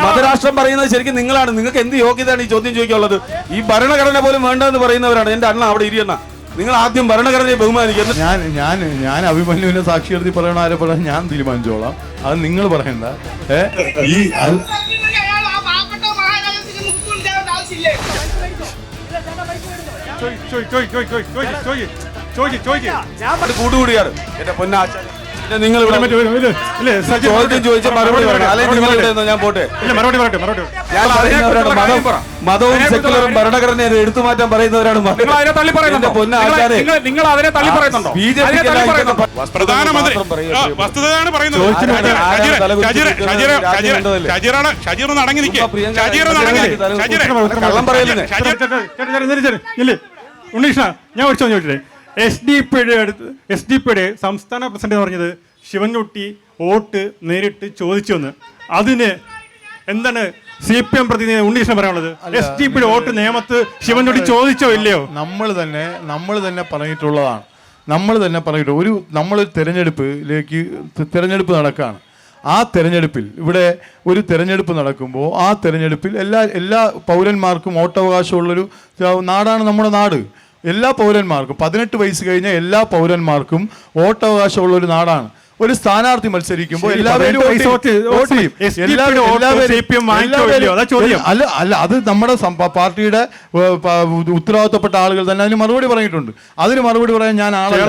മതരാഷ്ട്രം പറയുന്നത് ശരിക്കും നിങ്ങളാണ്. നിങ്ങൾക്ക് എന്ത് യോഗ്യതയാണ് ഈ ചോദ്യം ചോദിക്കാനുള്ളത്? ഈ ഭരണഘടന പോലും വേണ്ടെന്ന് പറയുന്നവരാണ്. എന്റെ അണ്ണ അവിടെ ഇരിയണ്ണ, നിങ്ങൾ ആദ്യം ഭരണഘടനയെ ബഹുമാനിക്കുന്നു. ഞാൻ അഭിമന്യുവിനെ സാക്ഷി നിർത്തി പറയണ ആരെ പറയാൻ ഞാൻ തീരുമാനിച്ചോളാം. അത് നിങ്ങൾ പറയണ്ട. കൂട്ടുകൂടിയാറ് എന്റെ പൊന്നാച്ചാൻ, നിങ്ങൾ ചോദ്യം ചോദിച്ച മറുപടി പറയണം. അല്ലെങ്കിൽ നിങ്ങൾ ഞാൻ പോട്ടെ. മതവും സെക്കുലറും ഭരണഘടനയെ എടുത്തു മാറ്റാൻ പറയുന്നവരാണ്. നിങ്ങൾ അതിനെ തള്ളി പറയുന്നുണ്ടോ? കള്ളം പറയല്ലേ ഉണ്ണീഷ? ഞാൻ ഒരു ചോദ്യം ചോദിച്ചില്ലേ? എസ് ഡി പിയുടെ സംസ്ഥാന പ്രസിഡന്റ് പറഞ്ഞത് ശിവൻകുട്ടി വോട്ട് നേരിട്ട് ചോദിച്ചു എന്ന്. അതിന് എന്താണ് CPM പ്രതിനിധി ഉണ്ണീഷിന് പറയാനുള്ളത്? എസ് ഡി പിയുടെ വോട്ട് നിയമത്ത് ശിവൻകുട്ടി ചോദിച്ചോ ഇല്ലയോ? നമ്മൾ തന്നെ പറഞ്ഞിട്ടുള്ളതാണ്. നമ്മളൊരു തെരഞ്ഞെടുപ്പ് നടക്കുകയാണ്. ആ തെരഞ്ഞെടുപ്പിൽ ഇവിടെ ഒരു തെരഞ്ഞെടുപ്പ് നടക്കുമ്പോൾ ആ തെരഞ്ഞെടുപ്പിൽ എല്ലാ പൗരന്മാർക്കും വോട്ടവകാശമുള്ളൊരു നാടാണ് നമ്മുടെ നാട്. എല്ലാ പൗരന്മാർക്കും 18 വയസ്സ് കഴിഞ്ഞ എല്ലാ പൗരന്മാർക്കും വോട്ടവകാശമുള്ളൊരു നാടാണ്. ഒരു സ്ഥാനാർത്ഥി മത്സരിക്കുമ്പോൾ എല്ലാവരും അല്ല, അത് നമ്മുടെ പാർട്ടിയുടെ ഉത്തരവാദിത്തപ്പെട്ട ആളുകൾ തന്നെ അതിന് മറുപടി പറഞ്ഞിട്ടുണ്ട്. അതിന് മറുപടി പറയാൻ ഞാൻ ആളല്ല.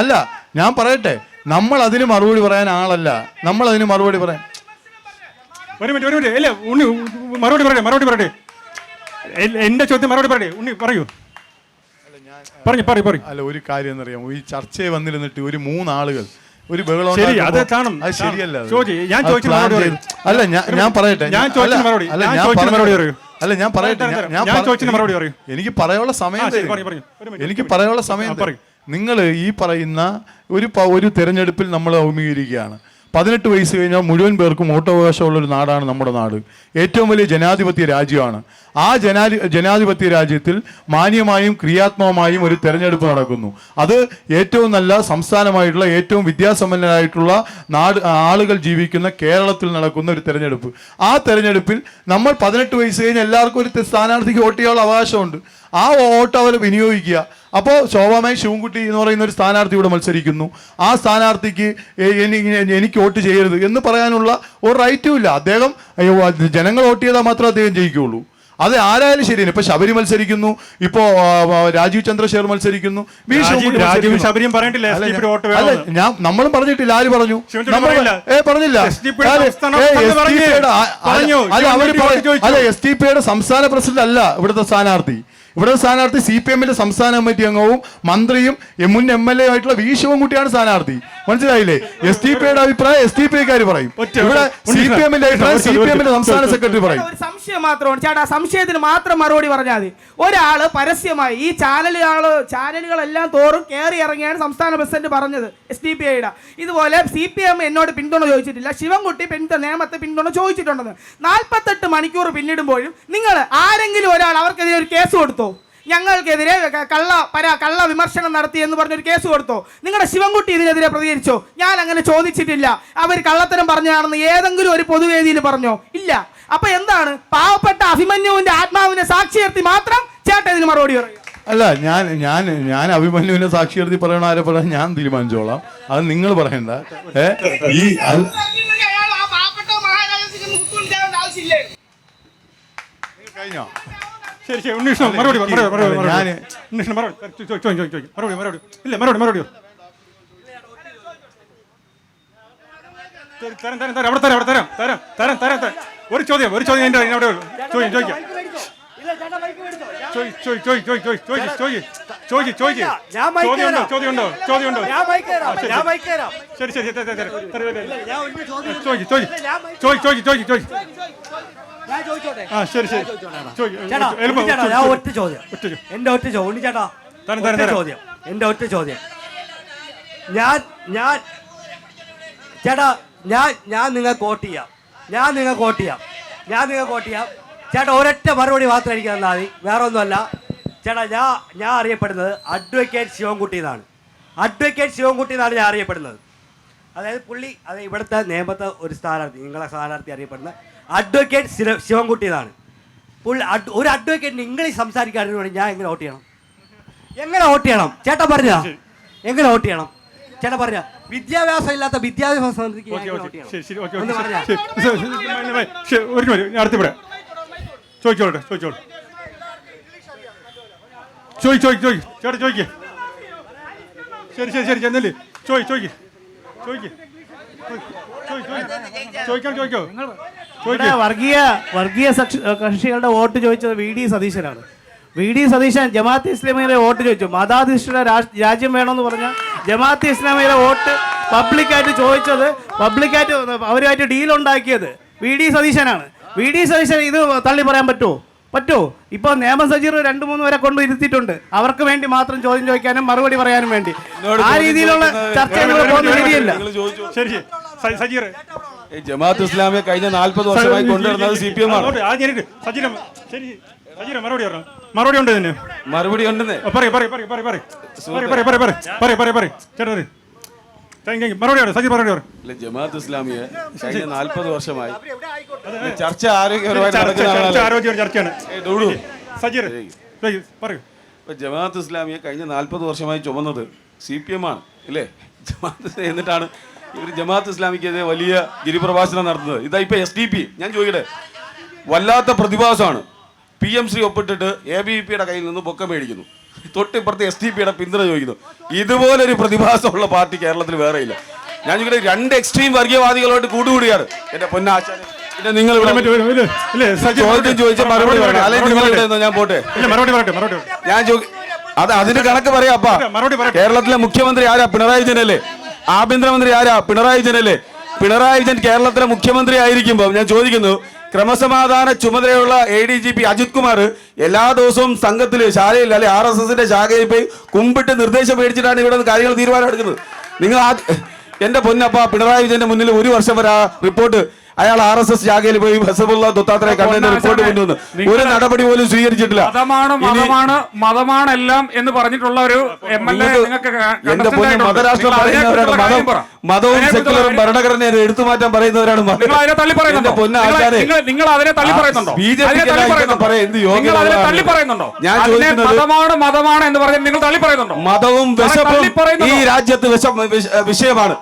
അല്ല, ഞാൻ പറയട്ടെ, നമ്മൾ അതിന് മറുപടി പറയാൻ ആളല്ല. നമ്മൾ അതിന് മറുപടി പറയാൻ മറുപടി പറയട്ടെ. എന്റെ ചോദ്യം മറുപടി പറയട്ടെ. ഉണ്ണി പറയൂ. അല്ല, ഒരു കാര്യം എന്നറിയാമോ, ഈ ചർച്ചയെ വന്നിരുന്നിട്ട് ഒരു 3 ആളുകൾ ഒരു ബഹളം, അത് ശരിയല്ല. അല്ല, ഞാൻ പറയട്ടെ. എനിക്ക് പറയാനുള്ള സമയം നിങ്ങൾ ഈ പറയുന്ന ഒരു തെരഞ്ഞെടുപ്പിൽ നമ്മൾ അഭിമുഖീകരിക്കുകയാണ്. 18 വയസ്സ് കഴിഞ്ഞാൽ മുഴുവൻ പേർക്കും വോട്ടവകാശമുള്ളൊരു നാടാണ് നമ്മുടെ നാട്. ഏറ്റവും വലിയ ജനാധിപത്യ രാജ്യമാണ്. ആ ജനാധിപത്യ രാജ്യത്തിൽ മാന്യമായും ക്രിയാത്മകമായും ഒരു തെരഞ്ഞെടുപ്പ് നടക്കുന്നു. അത് ഏറ്റവും നല്ല സംസ്ഥാനമായിട്ടുള്ള ഏറ്റവും വിദ്യാസമ്പന്നരായിട്ടുള്ള ആളുകൾ ജീവിക്കുന്ന കേരളത്തിൽ നടക്കുന്ന ഒരു തെരഞ്ഞെടുപ്പ്. ആ തെരഞ്ഞെടുപ്പിൽ നമ്മൾ 18 വയസ്സ് കഴിഞ്ഞ് എല്ലാവർക്കും ഒരു സ്ഥാനാർത്ഥിക്ക് വോട്ട് ചെയ്യാനുള്ള അവകാശമുണ്ട്. ആ വോട്ട് അവർ വിനിയോഗിക്കുക. അപ്പോൾ സ്വാഭാവികമായി ശിവൻകുട്ടി എന്ന് പറയുന്ന ഒരു സ്ഥാനാർത്ഥി ഇവിടെ മത്സരിക്കുന്നു. ആ സ്ഥാനാർത്ഥിക്ക് എനിക്ക് വോട്ട് ചെയ്യരുത് എന്ന് പറയാനുള്ള ഒരു റൈറ്റും ഇല്ല. അദ്ദേഹം ജനങ്ങൾ വോട്ട് ചെയ്താൽ മാത്രമേ അദ്ദേഹം ജയിക്കുകയുള്ളൂ. അത് ആരായാലും ശരിയാണ്. ഇപ്പൊ ശബരി മത്സരിക്കുന്നു, ഇപ്പോ രാജീവ് ചന്ദ്രശേഖർ മത്സരിക്കുന്നു. നമ്മളും പറഞ്ഞിട്ടില്ല. ആര് പറഞ്ഞു? പറഞ്ഞില്ല. എസ് ടി പിയുടെ സംസ്ഥാന പ്രസിഡന്റ് അല്ല ഇവിടുത്തെ സ്ഥാനാർത്ഥി. CPM-ന്റെ സംസ്ഥാന കമ്മിറ്റി അംഗവും മന്ത്രിയും മുൻ MLA ആയിട്ടുള്ള വി ശിവൻകുട്ടിയാണ് സ്ഥാനാർത്ഥി. മനസ്സിലായില്ലേ? STPയുടെ അഭിപ്രായം STPക്കാർ പറയും. ഇവിടെ CPM-ന്റെ അഭിപ്രായം CPM-ന്റെ സംസ്ഥാന സെക്രട്ടറി പറയും. ഒരു സംശയം മാത്രമാണ് ചേട്ടാ, സംശയത്തിന് മാത്രം മറുപടി പറഞ്ഞാൽ മതി. ഒരാള് പരസ്യമായി ഈ ചാനലുകളെല്ലാം തോറും കയറി ഇറങ്ങിയാണ് സംസ്ഥാന പ്രസിഡന്റ് പറഞ്ഞത് STPയുടെ. ഇതുപോലെ CPM എന്നോട് പിന്തുണ ചോദിച്ചിട്ടില്ല, ശിവൻകുട്ടി നിയമത്തെ പിന്തുണ ചോദിച്ചിട്ടുണ്ടെന്ന്. 48 മണിക്കൂർ പിന്നിടുമ്പോഴും നിങ്ങൾ ആരെങ്കിലും ഒരാൾ അവർക്കെതിരെ ഒരു കേസ് കൊടുത്തു? ഞങ്ങൾക്കെതിരെ കള്ള വിമർശനം നടത്തി എന്ന് പറഞ്ഞൊരു കേസ് കൊടുത്തോ? നിങ്ങളുടെ ശിവൻകുട്ടി ഇതിനെതിരെ പ്രതികരിച്ചോ? ഞാൻ അങ്ങനെ ചോദിച്ചിട്ടില്ല. അവർ കള്ളത്തരം പറഞ്ഞാണെന്ന് ഏതെങ്കിലും ഒരു പൊതുവേദിയിൽ പറഞ്ഞോ? ഇല്ല. അപ്പൊ എന്താണ്? പാവപ്പെട്ട അഭിമന്യുവിന്റെ ആത്മാവിനെ സാക്ഷി നിർത്തി മാത്രം ചേട്ടൻ ഇതിന് മറുപടി പറയും. അല്ല, ഞാൻ അഭിമന്യുവിനെ സാക്ഷി നിർത്തി പറയണ ആരെ പറയാൻ ഞാൻ തീരുമാനിച്ചോളാം. അത് നിങ്ങൾ പറയണ്ട. കഴിഞ്ഞോ? ശരി, ഉണ്ണീഷ് മറുപടി. ഇല്ല, മറുപടി. തരാം. ഒരു ചോദ്യം എന്റെ അവിടെ ചോദിക്കാം. ചോദ്യമുണ്ടോ? ശരി. എന്റെ ഒറ്റ ചോദ്യം ഞാൻ നിങ്ങൾക്ക് വോട്ട് ചെയ്യാം. ചേട്ടാ, ഒരൊറ്റ മറുപടി മാത്രം എനിക്ക് തന്നാൽ മതി. വേറെ ഒന്നുമല്ല ചേട്ടാ. ഞാൻ അറിയപ്പെടുന്നത് അഡ്വക്കേറ്റ് ശിവൻകുട്ടി എന്നാണ്. ഞാൻ അറിയപ്പെടുന്നത്. അതായത് പുള്ളി ഇവിടുത്തെ നിയമത്തെ ഒരു സ്ഥാനാർത്ഥി, നിങ്ങളെ സ്ഥാനാർത്ഥി അറിയപ്പെടുന്ന അഡ്വക്കേറ്റ് ശിവൻകുട്ടി എന്നാണ്. പുള്ളി ഒരു അഡ്വക്കേറ്റിന് ഇംഗ്ലീഷ് സംസാരിക്കാനും ഞാൻ എങ്ങനെ വോട്ട് ചെയ്യണം? എങ്ങനെ വോട്ട് ചെയ്യണം? ചേട്ടൻ പറഞ്ഞ എങ്ങനെ വോട്ട് ചെയ്യണം? ചേട്ടൻ പറഞ്ഞ വിദ്യാഭ്യാസം ഇല്ലാത്ത വിദ്യാഭ്യാസ മന്ത്രിക്ക് ചോദിച്ചോട്ടെ ശരി ചെന്നല്ലേ വർഗീയ കക്ഷികളുടെ വോട്ട് ചോദിച്ചത് വി ഡി സതീശനാണ്. വി ഡി സതീശൻ ജമാഅത്ത് ഇസ്ലാമിയുടെ വോട്ട് ചോദിച്ചു. മതാധിഷ്ഠിത രാജ്യം വേണമെന്ന് പറഞ്ഞാൽ ജമാഅത്ത് ഇസ്ലാമിയുടെ വോട്ട് പബ്ലിക്കായിട്ട് ചോദിച്ചത്, പബ്ലിക്കായിട്ട് അവരുമായിട്ട് ഡീൽ ഉണ്ടാക്കിയത് വി ഡി സതീശനാണ്. വി ഡി സതീശൻ ഇത് തള്ളി പറയാൻ പറ്റുമോ? ഇപ്പൊ നിയമ സജീർ 2-3 വരെ കൊണ്ട് ഇരുത്തിയിട്ടുണ്ട്. അവർക്ക് വേണ്ടി മാത്രം ചോദ്യം ചോദിക്കാനും മറുപടി പറയാനും വേണ്ടി. ആ രീതിയിലുള്ള ചർച്ച പോകുന്ന രീതിയല്ല. ജമാഅത്ത് ഇസ്ലാമിയെ കഴിഞ്ഞ 40 വർഷമായി കൊണ്ടുവരുന്നത് CPM ആണ്. മറുപടി ഉണ്ട് ഇതിന്. മറുപടി ഉണ്ടെന്നേ ജമാഅത്ത് ഇസ്ലാമിയെ കഴിഞ്ഞ 40 വർഷമായി ചർച്ച ആരോഗ്യപരമായി ചർച്ചയാണ്. ജമാഅത്ത് ഇസ്ലാമിയെ കഴിഞ്ഞ 40 വർഷമായി ചുമന്നത് CPM ആണ് അല്ലേ? ജമാഅത്ത് എന്നിട്ടാണ് ഇവർ ജമാഅത്ത് ഇസ്ലാമിക്കെതിരെ വലിയ ഗിരിപ്രഭാഷണം നടത്തുന്നത്. ഇതാ ഇപ്പൊ SDP. ഞാൻ ചോദിക്കട്ടെ, വല്ലാത്ത പ്രതിഭാസമാണ്. PMC ഒപ്പിട്ടിട്ട് ABVP-യുടെ കയ്യിൽ നിന്ന് പൊക്കം മേടിക്കുന്നു, തൊട്ടിപ്പുറത്ത് SDP-യുടെ പിന്തുണ ചോദിക്കുന്നു. ഇതുപോലൊരു പ്രതിഭാസമുള്ള പാർട്ടി കേരളത്തിൽ വേറെ ഇല്ല. ഞാൻ ചോദിക്കട്ടെ, 2 എക്സ്ട്രീം വർഗീയവാദികളോട്ട് കൂട്ടുകൂടിയാണ് എന്റെ പൊന്നാശാനെ. പിന്നെ നിങ്ങൾ ചോദ്യം ചോദിച്ച മറുപടി പറയണം, അല്ലെങ്കിൽ നിങ്ങൾ ഇവിടെ ഞാൻ പോട്ടെ. ഞാൻ അതിന് കണക്ക് പറയാം. അപ്പ കേരളത്തിലെ മുഖ്യമന്ത്രി ആരാ? പിണറായി വിജയനല്ലേ? ആഭ്യന്തരമന്ത്രി ആരാ? പിണറായി വിജയനല്ലേ? പിണറായി വിജയൻ കേരളത്തിലെ മുഖ്യമന്ത്രി ആയിരിക്കുമ്പോൾ ഞാൻ ചോദിക്കുന്നു, ക്രമസമാധാന ചുമതലയുള്ള ADGP അജിത് കുമാർ എല്ലാ ദിവസവും സംഘത്തിൽ ശാലയിൽ അല്ലെ RSSന്റെ ശാഖയിൽ പോയി കുമ്പിട്ട് നിർദ്ദേശം മേടിച്ചിട്ടാണ് ഇവിടെ കാര്യങ്ങൾ തീരുമാനം എടുക്കുന്നത്. നിങ്ങൾ എന്റെ പൊന്നപ്പ പിണറായി വിജയന്റെ മുന്നിൽ 1 വർഷം വരെ ആ റിപ്പോർട്ട് അയാൾ RSS ശാഖയിൽ പോയി ഹസബുള്ള ദത്താത്രേയ കണ്ണന്റെ റിപ്പോർട്ട് കൊണ്ടുവന്നു. ഒരു നടപടി പോലും സ്വീകരിച്ചിട്ടില്ല. മതമാണ് എല്ലാം എന്ന് പറഞ്ഞിട്ടുള്ള ഒരു MLA എന്റെ പൊന്ന് മതരാഷ്ട്രം പറയുന്നവരാണ്. മതവും സെക്യുലറും ഭരണഘടനയെ എടുത്തു മാറ്റാൻ പറയുന്നവരാണ്. ഞാൻ ചോദിക്കുന്നത്, മതമാണ് എന്ന് പറഞ്ഞാൽ നിങ്ങൾ തള്ളി പറയുന്നുണ്ടോ? മതവും വിശപ്പും ഈ രാജ്യത്ത് വിഷയമാണ്.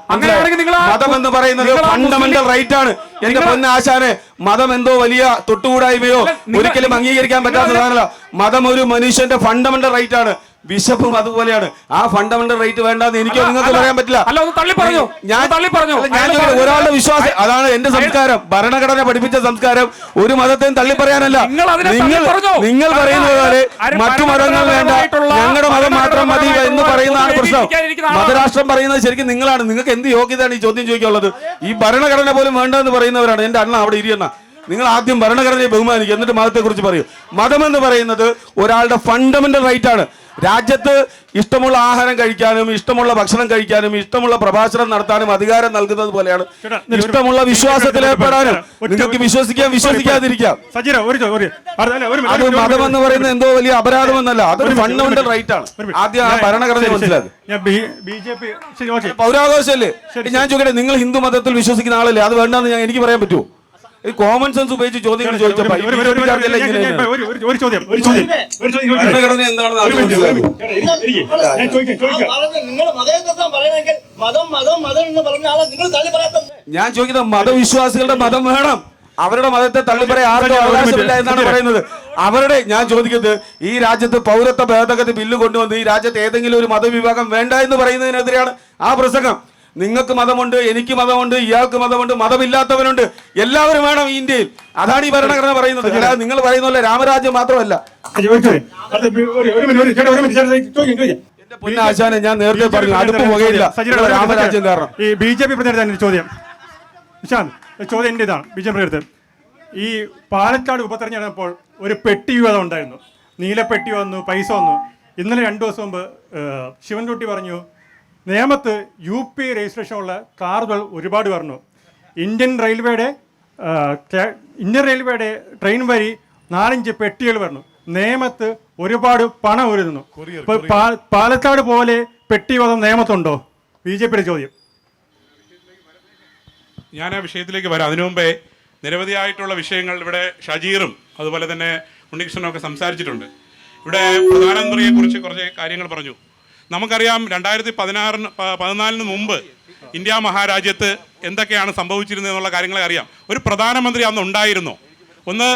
മതം എന്ന് പറയുന്നത് ഫണ്ടമെന്റൽ റൈറ്റ് ആണ്. എന്റെ പൊന്നാശാനെ, മതം എന്തോ വലിയ തൊട്ടുകൂടായ്മയോ ഒരിക്കലും അംഗീകരിക്കാൻ പറ്റാത്തതാണല്ലോ. മതം ഒരു മനുഷ്യന്റെ ഫണ്ടമെന്റൽ റൈറ്റ് ആണ്. വിശപ്പും അതുപോലെയാണ്. ആ ഫണ്ടമെന്റൽ റൈറ്റ് വേണ്ടെന്ന് എനിക്കോ നിങ്ങൾക്ക് പറയാൻ പറ്റില്ല. ഞാൻ ഒരാളുടെ വിശ്വാസം, അതാണ് എന്റെ സംസ്കാരം. ഭരണഘടന പഠിപ്പിച്ച സംസ്കാരം ഒരു മതത്തെയും തള്ളി പറയാനല്ല. നിങ്ങൾ പറയുന്നത് പോലെ മറ്റു മതങ്ങൾ വേണ്ട, ഞങ്ങളുടെ മതം മാത്രം മതി എന്ന് പറയുന്നതാണ് പ്രശ്നം. മതരാഷ്ട്രം പറയുന്നത് ശരിക്കും നിങ്ങളാണ്. നിങ്ങൾക്ക് എന്ത് യോഗ്യതയാണ് ഈ ചോദ്യം ചോദിക്കാനുള്ളത്? ഈ ഭരണഘടന പോലും വേണ്ടെന്ന് പറയുന്നവരാണ്. എന്റെ അണ്ണ അവിടെ ഇരിയണ്ണ, നിങ്ങൾ ആദ്യം ഭരണഘടനയെ ബഹുമാനിക്കുക, എന്നിട്ട് മതത്തെക്കുറിച്ച് പറയൂ. മതം എന്ന് പറയുന്നത് ഒരാളുടെ ഫണ്ടമെന്റൽ റൈറ്റ് ആണ്. രാജ്യത്ത് ഇഷ്ടമുള്ള ആഹാരം കഴിക്കാനും ഇഷ്ടമുള്ള ഭക്ഷണം കഴിക്കാനും ഇഷ്ടമുള്ള പ്രഭാഷണം നടത്താനും അധികാരം നൽകുന്നത് പോലെയാണ് ഇഷ്ടമുള്ള വിശ്വാസത്തിൽ ഏർപ്പെടാനും. നിങ്ങൾക്ക് വിശ്വസിക്കാതിരിക്കാം. അത് മതം എന്ന് പറയുന്നത് എന്തോ വലിയ അപരാധമെന്നല്ല, അതൊരു ഫണ്ടമെന്റൽ റൈറ്റ് ആണ്. ആദ്യം ആ ഭരണഘടന മനസ്സിലാക്കുക. പൗരാവകാശമല്ലേ? ഞാൻ ചോദിക്കട്ടെ, നിങ്ങൾ ഹിന്ദു മതത്തിൽ വിശ്വസിക്കുന്ന ആളല്ലേ? അത് വേണ്ടെന്ന് എനിക്ക് പറയാൻ പറ്റുമോ? കോമൺ സെൻസ് ഉപയോഗിച്ച് ചോദ്യങ്ങൾ ചോദിച്ചപ്പോൾ ഞാൻ ചോദിക്കുന്നത്, മതവിശ്വാസികളുടെ മതം വേണം, അവരുടെ മതത്തെ തള്ളിപ്പറയാൻ ആർക്കും അവകാശമില്ല എന്നാണ് പറയുന്നത്. ഞാൻ ചോദിക്കുന്നത്, ഈ രാജ്യത്ത് പൗരത്വ ഭേദഗതി ബില്ല് കൊണ്ടുവന്ന് ഈ രാജ്യത്ത് ഏതെങ്കിലും ഒരു മതവിഭാഗം വേണ്ട എന്ന് പറയുന്നതിനെതിരെയാണ് ആ പ്രസംഗം. നിങ്ങൾക്ക് മതമുണ്ട്, എനിക്ക് മതമുണ്ട്, ഇയാൾക്ക് മതമുണ്ട്, മതമില്ലാത്തവനുണ്ട്, എല്ലാവരും വേണം ഈ ഇന്ത്യയിൽ. അതാണ് ഈ ഭരണഘടന പറയുന്നത്. അല്ലാതെ നിങ്ങൾ പറയുന്ന പോലെ രാമരാജ്യം മാത്രമല്ല. എന്റെ പൊന്നാശാനെ, ഞാൻ നേരത്തെ പറഞ്ഞു, അടുപ്പ് പുകയില്ല രാമരാജ്യം കാരണം. ഈ BJP പ്രതിനിധി ചോദ്യം എന്റെ ഇതാണ്. BJP പ്രതിനിധി, ഈ പാലക്കാട് ഉപതെരഞ്ഞെടുപ്പോൾ ഒരു പെട്ടി വിവാദം ഉണ്ടായിരുന്നു. നീലപ്പെട്ടി വന്നു, പൈസ വന്നു. ഇന്നലെ 2 ദിവസം മുമ്പ് ശിവൻകുട്ടി പറഞ്ഞു, നേമത്ത് UP രജിസ്ട്രേഷൻ ഉള്ള കാറുകൾ ഒരുപാട് പറഞ്ഞു. ഇന്ത്യൻ റെയിൽവേയുടെ ട്രെയിൻ വഴി 4-5 പെട്ടികൾ പറഞ്ഞു. നേമത്ത് ഒരുപാട് പണം ഒരുന്നു. പാലക്കാട് പോലെ പെട്ടി വധം നേമത്തുണ്ടോ? BJP ചോദ്യം. ഞാൻ ആ വിഷയത്തിലേക്ക് വരാം. അതിനു മുമ്പേ നിരവധിയായിട്ടുള്ള വിഷയങ്ങൾ ഇവിടെ ഷജീറും അതുപോലെ തന്നെ ഉണ്ണികൃഷ്ണനും ഒക്കെ സംസാരിച്ചിട്ടുണ്ട്. ഇവിടെ പ്രധാനമന്ത്രിയെക്കുറിച്ച് കുറച്ച് കാര്യങ്ങൾ പറഞ്ഞു. നമുക്കറിയാം 2014 മുമ്പ് ഇന്ത്യ മഹാരാജ്യത്ത് എന്തൊക്കെയാണ് സംഭവിച്ചിരുന്നത് എന്നുള്ള കാര്യങ്ങളെ അറിയാം. ഒരു പ്രധാനമന്ത്രി അന്ന് ഉണ്ടായിരുന്നു. ഒന്ന്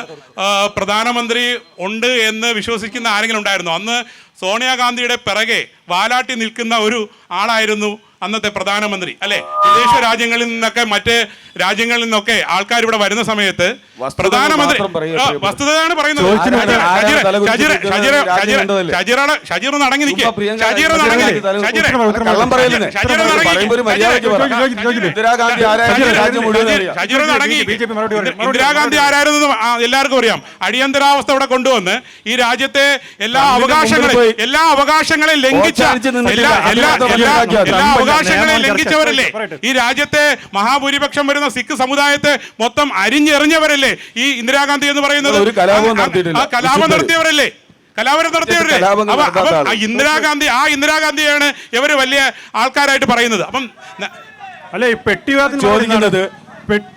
പ്രധാനമന്ത്രി ഉണ്ട് എന്ന് വിശ്വസിക്കുന്ന ആരെങ്കിലും ഉണ്ടായിരുന്നു? അന്ന് സോണിയാഗാന്ധിയുടെ പിറകെ വാലാട്ടി നിൽക്കുന്ന ഒരു ആളായിരുന്നു അന്നത്തെ പ്രധാനമന്ത്രി, അല്ലെ? വിദേശ രാജ്യങ്ങളിൽ നിന്നൊക്കെ മറ്റ് രാജ്യങ്ങളിൽ നിന്നൊക്കെ ആൾക്കാർ ഇവിടെ വരുന്ന സമയത്ത് പ്രധാനമന്ത്രി വസ്തുതയാണ് പറയുന്നത്. ഷജീർ ഒന്ന് അടങ്ങി നിൽക്കുക. ഇന്ദിരാഗാന്ധി ആരായിരുന്നു എല്ലാവർക്കും അറിയാം. അടിയന്തരാവസ്ഥ ഇവിടെ കൊണ്ടുവന്ന് ഈ രാജ്യത്തെ എല്ലാ അവകാശങ്ങളെയും ലംഘിച്ചവരല്ലേ? ഈ രാജ്യത്തെ മഹാഭൂരിപക്ഷം വരുന്ന സിഖ് സമുദായത്തെ മൊത്തം അരിഞ്ഞെറിഞ്ഞവരല്ലേ ഈ ഇന്ദിരാഗാന്ധി എന്ന് പറയുന്നത്? കലാപം നടത്തിയവരല്ലേ? ഇന്ദിരാഗാന്ധിയാണ് ഇവര് വലിയ ആൾക്കാരായിട്ട് പറയുന്നത്. അപ്പം അല്ലെ ഈ പെട്ടിവാദം ചോദിക്കുന്നത്,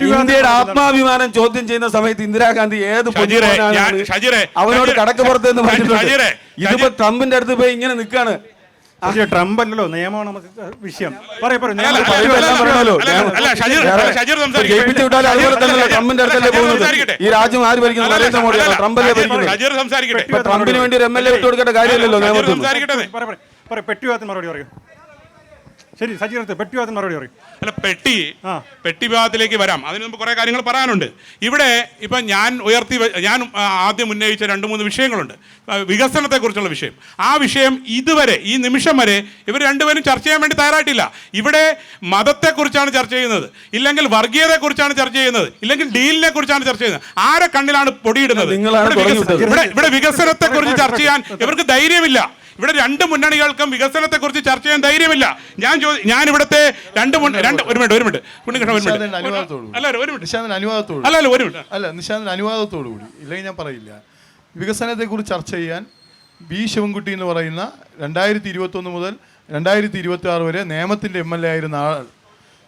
ഇന്ത്യയുടെ ആത്മാഭിമാനം ചോദ്യം ചെയ്യുന്ന സമയത്ത് ഇന്ദിരാഗാന്ധി ഏത് അവനോട് കടക്കപ്പുറത്ത് എന്ന് പറഞ്ഞിട്ടുണ്ട്. ഇതിപ്പോ ട്രംപിന്റെ അടുത്ത് പോയി ഇങ്ങനെ നിൽക്കാണ്. ട്രംപ് അല്ലല്ലോ, നിയമമാണ് നമുക്ക് വിഷയം. ഈ രാജ്യം ആര് ഭരിക്കുന്നത്? നരേന്ദ്രമോദിയാണോ? ട്രംപല്ലേ ഭരിക്കുന്നത്? ട്രംപിന് വേണ്ടി ഒരു MLA വിട്ടു കൊടുക്കേണ്ട കാര്യമില്ലല്ലോ നിയമത്തിൽ. പെട്ടിവാദത്തിന് മറുപടി പറയൂ. ശരി, സജീവത്തെ പെട്ടിവാദത്തിന് മറുപടി പറയും. അല്ല, പെട്ടി വിവാദത്തിലേക്ക് വരാം. അതിന് മുമ്പ് കുറേ കാര്യങ്ങൾ പറയാനുണ്ട്. ഇവിടെ ഇപ്പം ഞാൻ ആദ്യം ഉന്നയിച്ച 2-3 വിഷയങ്ങളുണ്ട്. വികസനത്തെക്കുറിച്ചുള്ള വിഷയം. ആ വിഷയം ഇതുവരെ ഈ നിമിഷം വരെ ഇവർ രണ്ടുപേരും ചർച്ച ചെയ്യാൻ വേണ്ടി തയ്യാറായിട്ടില്ല. ഇവിടെ മതത്തെക്കുറിച്ചാണ് ചർച്ച ചെയ്യുന്നത്, ഇല്ലെങ്കിൽ വർഗീയതയെക്കുറിച്ചാണ് ചർച്ച ചെയ്യുന്നത്, ഇല്ലെങ്കിൽ ഡീലിനെ കുറിച്ചാണ് ചർച്ച ചെയ്യുന്നത്. ആരെ കണ്ണിലാണ് പൊടിയിടുന്നത്? ഇവിടെ വികസനത്തെക്കുറിച്ച് ചർച്ച ചെയ്യാൻ ഇവർക്ക് ധൈര്യമില്ല. ഇവിടെ 2 മുന്നണികൾക്കും വികസനത്തെക്കുറിച്ച് ചർച്ച ചെയ്യാൻ ധൈര്യമില്ല. ഞാൻ ഇവിടുത്തെ അനുവാദത്തോടു കൂടി ഇല്ലെങ്കിൽ ഞാൻ പറയില്ല. വികസനത്തെക്കുറിച്ച് ചർച്ച ചെയ്യാൻ ശിവൻകുട്ടി എന്ന് പറയുന്ന 2021 മുതൽ 2026 വരെ നേമത്തിൻ്റെ MLA ആയിരുന്ന ആൾ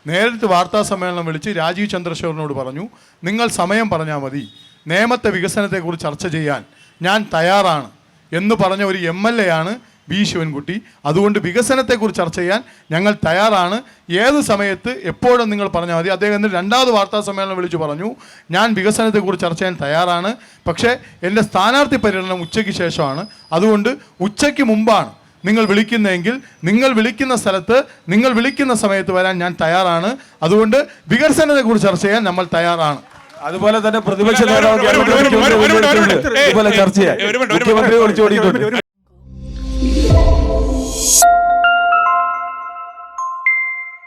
നേരിട്ട് വാർത്താ സമ്മേളനം വിളിച്ച് രാജീവ് ചന്ദ്രശേഖരനോട് പറഞ്ഞു, നിങ്ങൾ സമയം പറഞ്ഞാൽ മതി, നേമത്തെ വികസനത്തെക്കുറിച്ച് ചർച്ച ചെയ്യാൻ ഞാൻ തയ്യാറാണ് എന്ന് പറഞ്ഞ ഒരു MLA ആണ് ശിവൻകുട്ടി. അതുകൊണ്ട് വികസനത്തെക്കുറിച്ച് ചർച്ച ചെയ്യാൻ ഞങ്ങൾ തയ്യാറാണ്, ഏത് സമയത്ത് എപ്പോഴും നിങ്ങൾ പറഞ്ഞാൽ മതി. അദ്ദേഹം 2ാമത് വാർത്താ സമ്മേളനം വിളിച്ചു പറഞ്ഞു, ഞാൻ വികസനത്തെക്കുറിച്ച് ചർച്ച ചെയ്യാൻ തയ്യാറാണ്, പക്ഷേ എൻ്റെ സ്ഥാനാർത്ഥി പര്യടനം ഉച്ചയ്ക്ക് ശേഷമാണ്, അതുകൊണ്ട് ഉച്ചയ്ക്ക് മുമ്പാണ് നിങ്ങൾ വിളിക്കുന്നതെങ്കിൽ നിങ്ങൾ വിളിക്കുന്ന സ്ഥലത്ത് നിങ്ങൾ വിളിക്കുന്ന സമയത്ത് വരാൻ ഞാൻ തയ്യാറാണ്, അതുകൊണ്ട് വികസനത്തെക്കുറിച്ച് ചർച്ച ചെയ്യാൻ നമ്മൾ തയ്യാറാണ്. അതുപോലെ തന്നെ പ്രതിപക്ഷ നേതാവ് ചർച്ച ചെയ്യാൻ മുഖ്യമന്ത്രി വിളിച്ചോടിയിട്ടുണ്ട്.